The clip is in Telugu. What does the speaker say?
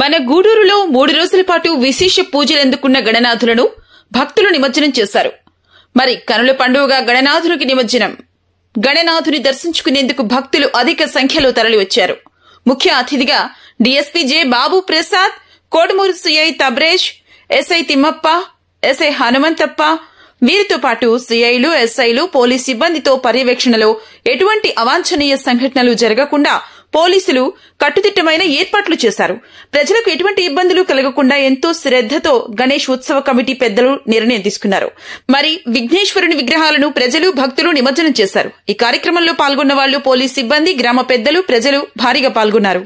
మన గూడూరులో 3 రోజుల పాటు విశేష పూజలందుకున్న గణనాథులను భక్తులు నిమజ్జనం చేశారు. మరి కనుల పండుగగా గణనాథునికి నిమజ్జనం. గణనాథుని దర్శించుకునేందుకు భక్తులు అధిక సంఖ్యలో తరలివచ్చారు. ముఖ్య అతిథిగా DSP J Babu Prasad, Kodumur CI Tabrez, SI Thimmappa, SI Hanumanthappa, వీరితో పాటు సిఐలు, ఎస్ఐలు, పోలీస్ సిబ్బందితో పర్యవేక్షణలో ఎటువంటి అవాంఛనీయ సంఘటనలు జరగకుండా పోలీసులు కట్టుదిట్టమైన ఏర్పాట్లు చేశారు. ప్రజలకు ఎటువంటి ఇబ్బందులు కలగకుండా ఎంతో శ్రద్దతో గణేష్ ఉత్సవ కమిటీ పెద్దలు నిర్ణయం తీసుకున్నారు. మరి విఘ్నేశ్వరుని విగ్రహాలను ప్రజలు, భక్తులు నిమజ్జనం చేశారు. ఈ కార్యక్రమంలో పాల్గొన్న వాళ్లు, పోలీస్ సిబ్బంది, గ్రామ పెద్దలు, ప్రజలు భారీగా పాల్గొన్నారు.